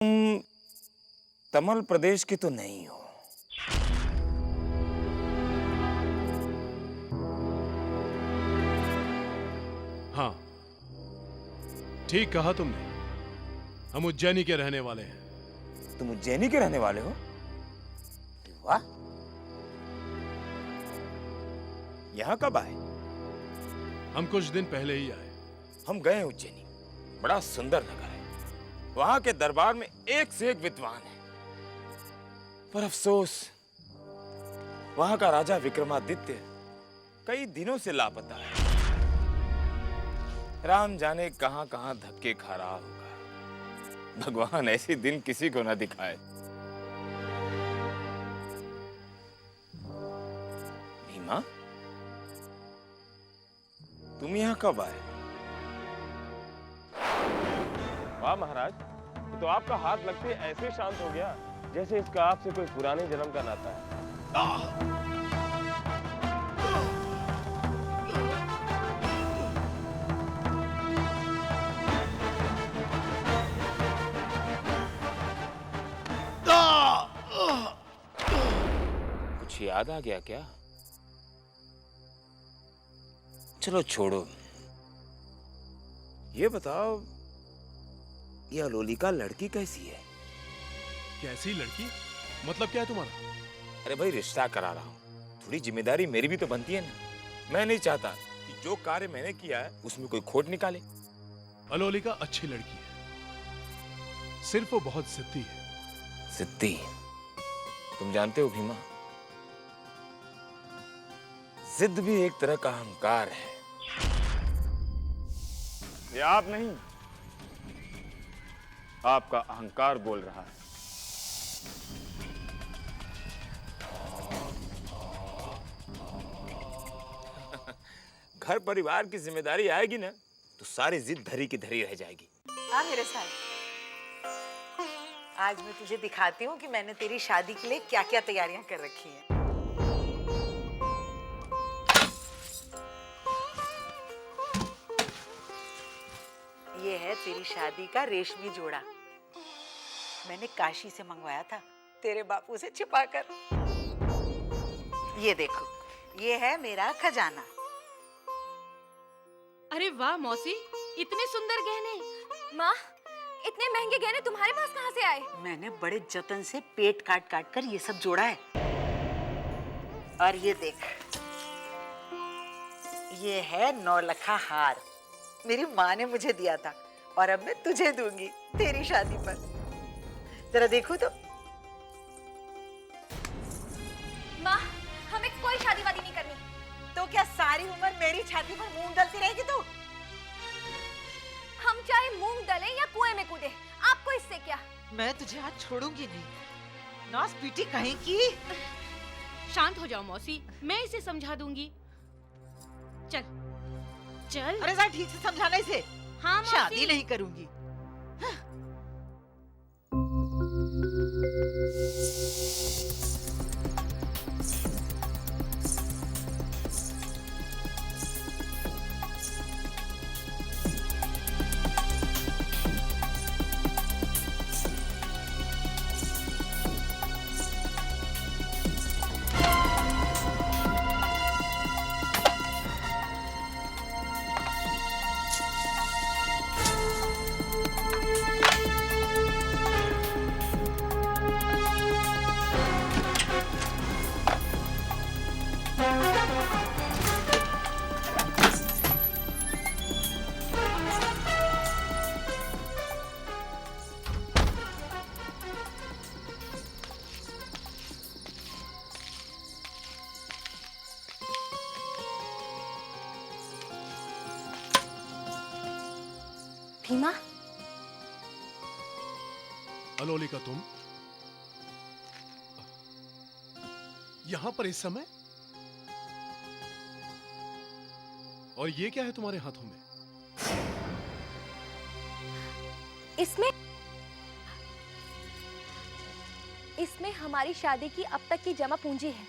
तुम तमिल प्रदेश की तो नहीं हो? हाँ, ठीक कहा तुमने। हम उज्जैनी के रहने वाले हैं। तुम उज्जैनी के रहने वाले हो? वाह! यहाँ कब आए? हम कुछ दिन पहले ही आए। हम गए उज्जैनी, बड़ा सुंदर नगर है। वहां के दरबार में एक से एक विद्वान है, पर अफसोस वहां का राजा विक्रमादित्य कई दिनों से लापता है। राम जाने कहां कहां धक्के खा रहा होगा। भगवान ऐसे दिन किसी को ना दिखाए। भीमा, तुम यहां कब आए? वाह महाराज, तो आपका हाथ लगते ऐसे शांत हो गया जैसे इसका आपसे कोई पुराने जन्म का नाता है। कुछ याद आ गया क्या? चलो छोड़ो, ये बताओ, यह लोलिका लड़की कैसी है? कैसी लड़की? मतलब क्या है तुम्हारा? अरे भाई, रिश्ता करा रहा हूं, थोड़ी जिम्मेदारी मेरी भी तो बनती है ना। मैं नहीं चाहता कि जो कार्य मैंने किया है उसमें कोई खोट निकाले। अलोलिका अच्छी लड़की है, सिर्फ वो बहुत जिद्दी है। जिद्दी? तुम जानते हो भीमा, जिद भी एक तरह का अहंकार है। ये आप नहीं, आपका अहंकार बोल रहा है। घर परिवार की जिम्मेदारी आएगी ना, तो सारी जिद धरी की धरी रह जाएगी। हाँ मेरे साथ, आज मैं तुझे दिखाती हूँ कि मैंने तेरी शादी के लिए क्या क्या तैयारियां कर रखी हैं। ये है तेरी शादी का रेशमी जोड़ा, मैंने काशी से मंगवाया था तेरे बापू से छिपाकर। ये देखो, ये है मेरा खजाना। अरे वाह मौसी, इतने सुंदर गहने। माँ, इतने महंगे गहने तुम्हारे पास कहाँ से आए? मैंने बड़े जतन से पेट काट काट कर ये सब जोड़ा है। और ये देख, ये है 9 लखा हार, मेरी माँ ने मुझे दिया था और अब मैं तुझे दूंगी तेरी शादी पर। जरा देखो तो। माँ, हमें कोई शादी वादी नहीं करनी। तो क्या सारी उम्र मेरी छाती पर मूंग डलती रहेगी तू? हम चाहे मूंग डलें या कुएं में कूदे, आपको इससे क्या? मैं तुझे आज छोड़ूंगी नहीं, नास पीटी कहीं की। शांत हो जाओ मौसी, मैं इसे समझा दूंगी। चल चल। अरे जरा ठीक से समझाना इसे। हाँ मौसी। शादी नहीं करूंगी। भीमा, अलोलिका, तुम यहां पर इस समय? और ये क्या है तुम्हारे हाथों में? इसमें हमारी शादी की अब तक की जमा पूंजी है।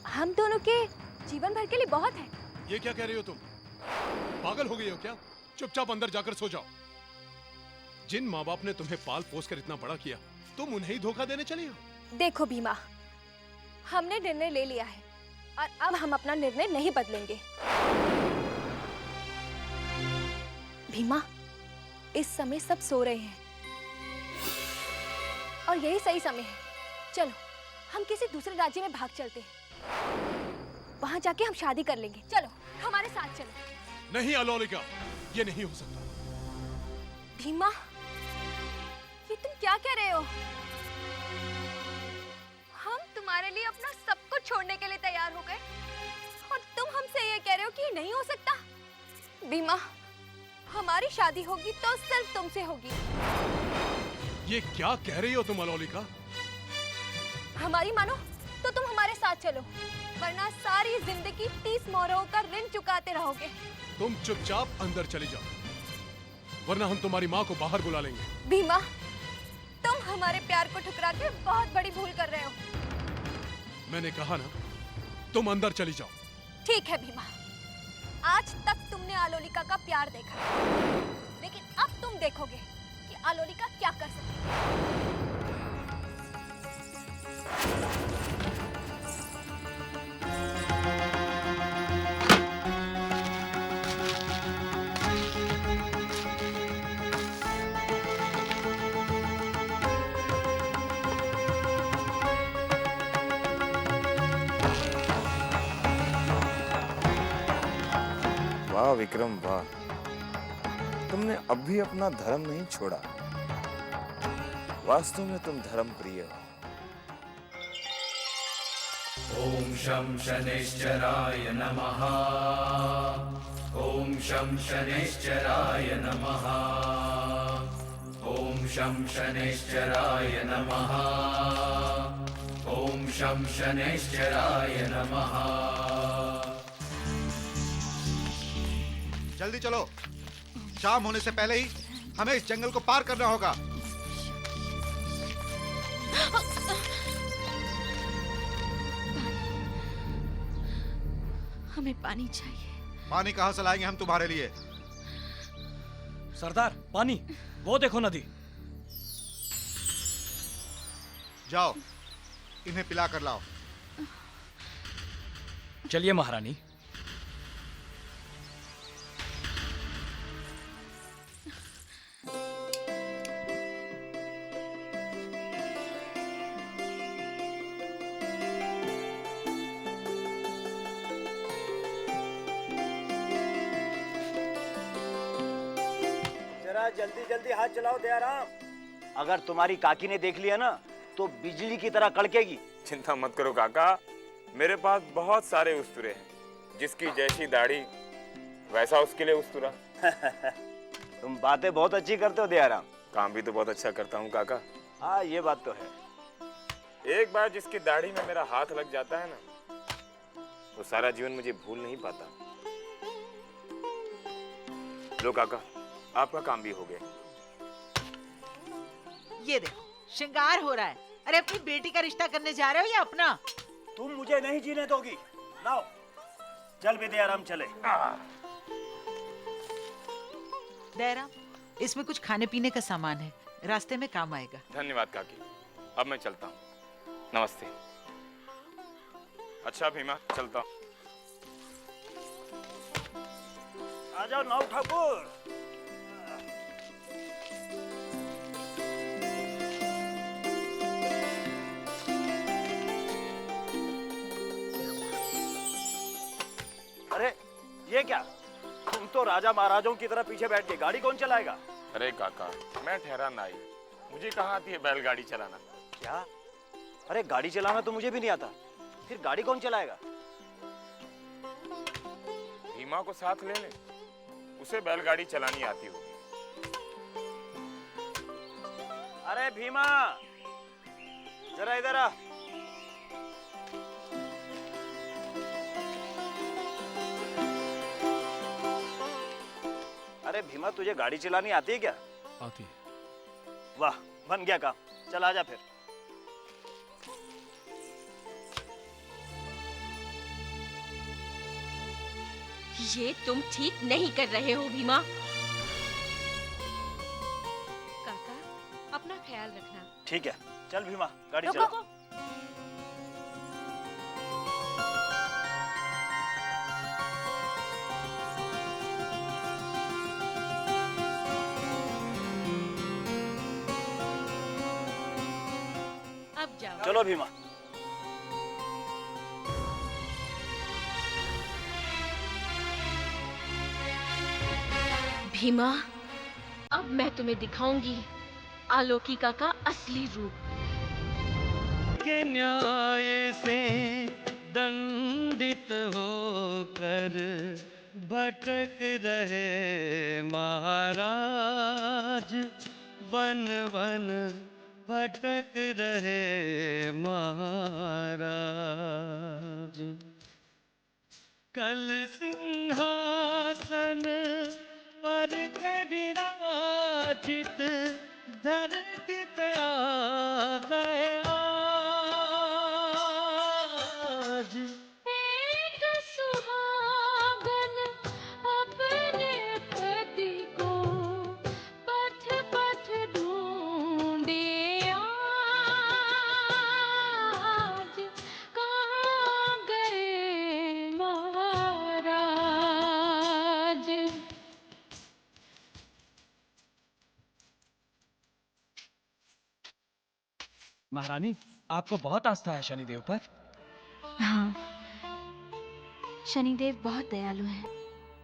हम दोनों के जीवन भर के लिए बहुत है। ये क्या कह रही हो तुम? पागल हो गई हो क्या? चुपचाप अंदर जाकर सो जाओ। जिन माँ बाप ने तुम्हें पाल पोस कर इतना बड़ा किया, तुम उन्हें ही धोखा देने चली हो। देखो भीमा, हमने निर्णय ले लिया है और अब हम अपना निर्णय नहीं बदलेंगे। भीमा, इस समय सब सो रहे हैं और यही सही समय है। चलो हम किसी दूसरे राज्य में भाग चलते हैं, वहां जाके हम शादी कर लेंगे। चलो हमारे साथ चलो। नहीं अलोलिका, ये नहीं हो सकता। भीमा, ये तुम क्या कह रहे हो? हम तुम्हारे लिए अपना सब कुछ छोड़ने के लिए तैयार हो गए और तुम हमसे ये कह रहे हो कि ये नहीं हो सकता? भीमा, हमारी शादी होगी तो सिर्फ तुमसे होगी। ये क्या कह रही हो तुम अलोलिका? हमारी मानो तो तुम हमारे साथ चलो, वरना सारी जिंदगी 30 मोहरों का ऋण चुकाते रहोगे। तुम चुपचाप अंदर चली जाओ, वरना हम तुम्हारी माँ को बाहर बुला लेंगे। भीमा, तुम हमारे प्यार को ठुकरा के बहुत बड़ी भूल कर रहे हो। मैंने कहा ना, तुम अंदर चली जाओ। ठीक है भीमा, आज तक तुमने आलोलिका का प्यार देखा, लेकिन अब तुम देखोगे कि आलोलिका क्या कर सकती है। वाह विक्रम वाह, तुमने अब भी अपना धर्म नहीं छोड़ा। वास्तव में तुम धर्म प्रिय हो। ॐ शं शनैश्चराय नमः। ॐ शं शनैश्चराय नमः। ॐ शं शनैश्चराय नमः। ॐ शं शनैश्चराय नमः। जल्दी चलो, शाम होने से पहले ही हमें इस जंगल को पार करना होगा। हमें पानी चाहिए। पानी कहाँ से लाएंगे हम तुम्हारे लिए? सरदार, पानी वो देखो नदी। जाओ, इन्हें पिला कर लाओ। चलिए महारानी। जल्दी जल्दी हाथ चलाओ दयाराम। अगर तुम्हारी काकी ने देख लिया ना तो बिजली की तरह कड़केगी। चिंता मत करो काका, मेरे पास बहुत सारे उस्तुरे हैं। जिसकी जैसी दाढ़ी वैसा उसके लिए उस्तुरा। तुम बातें बहुत अच्छी करते हो दयाराम। काम भी तो बहुत अच्छा करता हूँ काका। हाँ ये बात तो है। एक बार जिसकी दाढ़ी में मेरा हाथ लग जाता है ना, वो सारा जीवन मुझे भूल नहीं पाता। लो काका, आपका काम भी हो गया। ये देखो श्रृंगार हो रहा है। अरे अपनी बेटी का रिश्ता करने जा रहे हो या अपना? तुम मुझे नहीं जीने दोगी। लाओ चल भी दयाराम चले। दयाराम, इसमें कुछ खाने पीने का सामान है, रास्ते में काम आएगा। धन्यवाद काकी, अब मैं चलता हूँ। नमस्ते। अच्छा भीमा, चलता हूँ। आ जाओ नाव ठाकुर। अरे ये क्या, तुम तो राजा महाराजों की तरह पीछे बैठ के, गाड़ी कौन चलाएगा? अरे काका, मैं ठहरा नाई, मुझे कहाँ आती है बैलगाड़ी चलाना। क्या? अरे गाड़ी चलाना तो मुझे भी नहीं आता, फिर गाड़ी कौन चलाएगा? भीमा को साथ ले ले, उसे बैलगाड़ी चलानी आती होगी। अरे भीमा, जरा इधर आ। अरे भीमा, तुझे गाड़ी चलानी आती है क्या? आती है। वाह, बन गया काम। चल आजा फिर। ये तुम ठीक नहीं कर रहे हो भीमा। अपना ख्याल रखना। ठीक है, चल भीमा, गाड़ी रुको। चला। अब जाओ। चलो भीमा। भीमा, अब मैं तुम्हें दिखाऊंगी आलोकिका का असली रूप। के न्याय से दंडित होकर भटक रहे महाराज, वन वन भटक रहे महाराज। कल सिंहासन पर विराजित धरती पे आ गए आज। एक सुहागन अपने पति को पथ पथ ढूंढे आज, कहाँ गए महाराज। महारानी, आपको बहुत आस्था है शनिदेव पर। हाँ, शनिदेव बहुत दयालु हैं।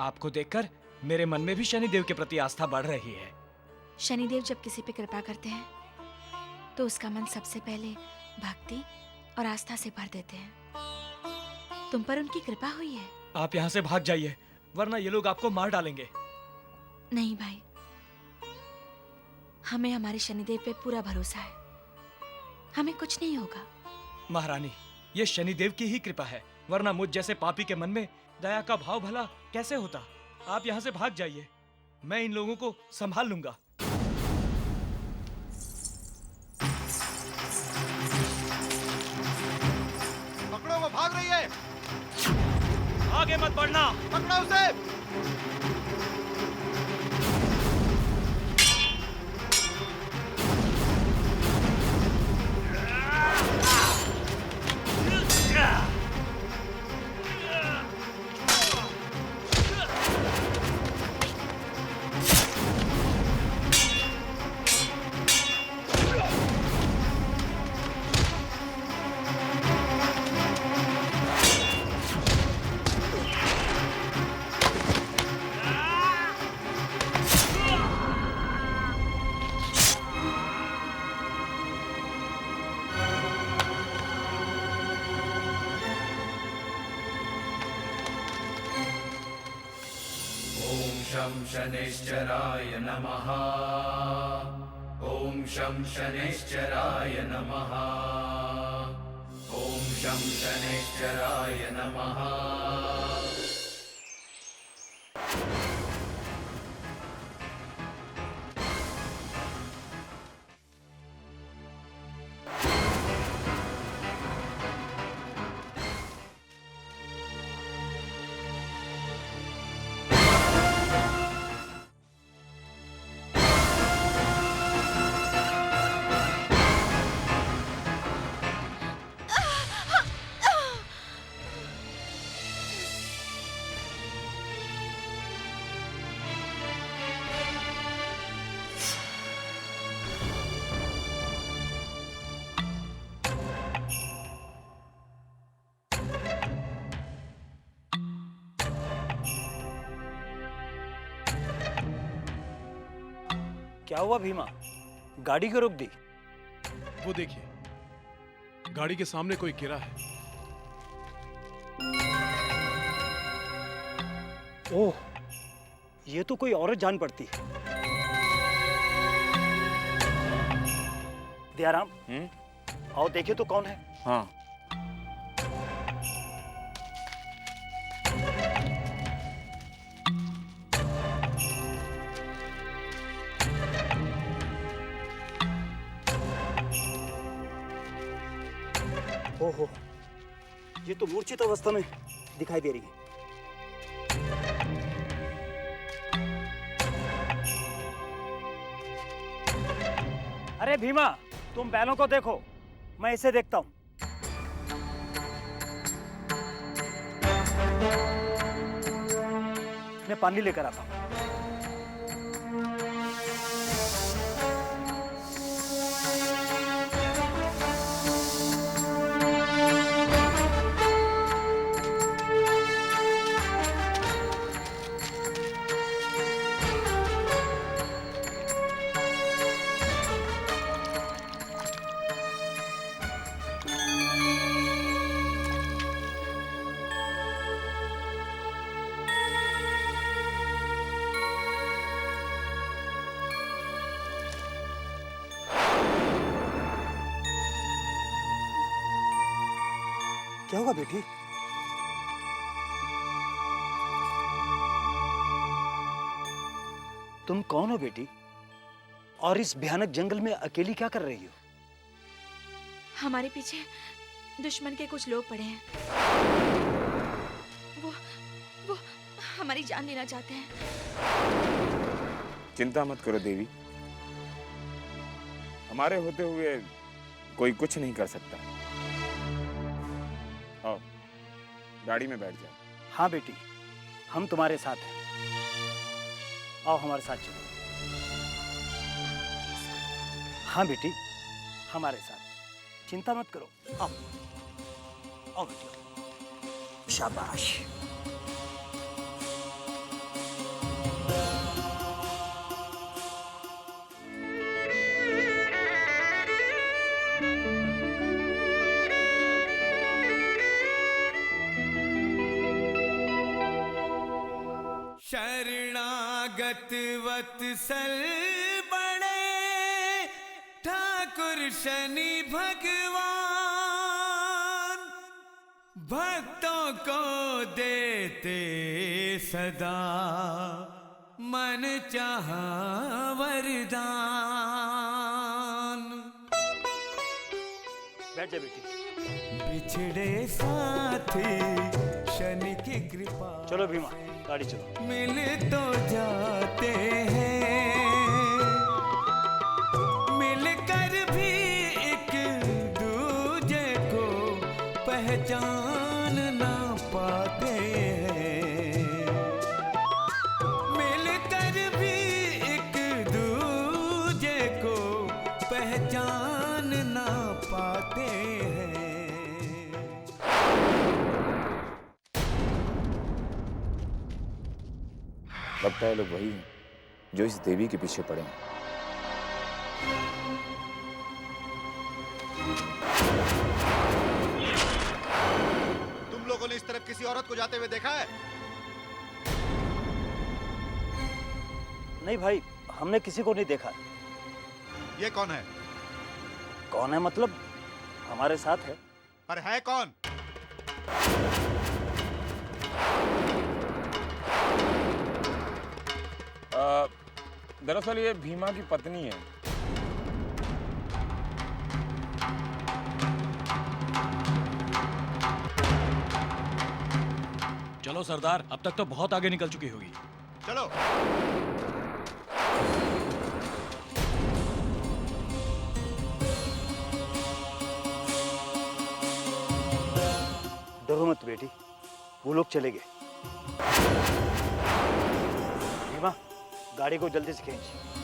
आपको देखकर मेरे मन में भी शनिदेव के प्रति आस्था बढ़ रही है। शनिदेव जब किसी पे कृपा करते हैं तो उसका मन सबसे पहले भक्ति और आस्था से भर देते हैं। तुम पर उनकी कृपा हुई है। आप यहाँ से भाग जाइए, वरना ये लोग आपको मार डालेंगे। नहीं भाई, हमें हमारे शनिदेव पे पूरा भरोसा है, हमें कुछ नहीं होगा। महारानी, ये शनिदेव की ही कृपा है, वरना मुझ जैसे पापी के मन में दया का भाव भला कैसे होता। आप यहाँ से भाग जाइए, मैं इन लोगों को संभाल लूंगा। पकड़ो, वो भाग रही है। आगे मत बढ़ना। पकड़ो उसे। शं शनैश्चराय नमः। ॐ शं शनैश्चराय नमः। ॐ शं शनैश्चराय नमः। क्या हुआ भीमा, गाड़ी क्यों रोक दी? वो देखिए, गाड़ी के सामने कोई गिरा है। ओह, ये तो कोई औरत जान पड़ती है। दयाराम, आओ देखिए तो कौन है। हाँ। ओहो, ये तो मूर्छित अवस्था में दिखाई दे रही है। अरे भीमा, तुम बैलों को देखो, मैं इसे देखता हूँ। मैं पानी लेकर आता हूँ। क्या हुआ बेटी? तुम कौन हो बेटी? और इस भयानक जंगल में अकेली क्या कर रही हो? हमारे पीछे दुश्मन के कुछ लोग पड़े हैं। वो हमारी जान लेना चाहते हैं। चिंता मत करो देवी, हमारे होते हुए कोई कुछ नहीं कर सकता। आओ, गाड़ी में बैठ जाओ। हाँ बेटी, हम तुम्हारे साथ हैं। आओ हमारे साथ चलो। हाँ बेटी, हमारे साथ, चिंता मत करो। आओ आओ बेटी, शाबाश। शरणागत वत्सल बड़े ठाकुर शनि भगवान, भक्तों को देते सदा मन चाहा वरदान। बैठ जा बेटी। बिछड़े साथी शनि की कृपा, चलो भीमा, गाड़ी चलो। मिल तो जाते हैं, मिलकर भी एक दूजे को पहचान ना पाते हैं। मिलकर भी एक दूजे को पहचान ना पाते हैं। लगता है लोग वही हैं जो इस देवी के पीछे पड़े हैं। तुम लोगों ने इस तरफ किसी औरत को जाते हुए देखा है? नहीं भाई, हमने किसी को नहीं देखा। ये कौन है? कौन है मतलब? हमारे साथ है। पर है कौन? दरअसल ये भीमा की पत्नी है। चलो सरदार, अब तक तो बहुत आगे निकल चुकी होगी। चलो। डरो मत बेटी, वो लोग चले गए। भीमा, गाड़ी को जल्दी से खींच।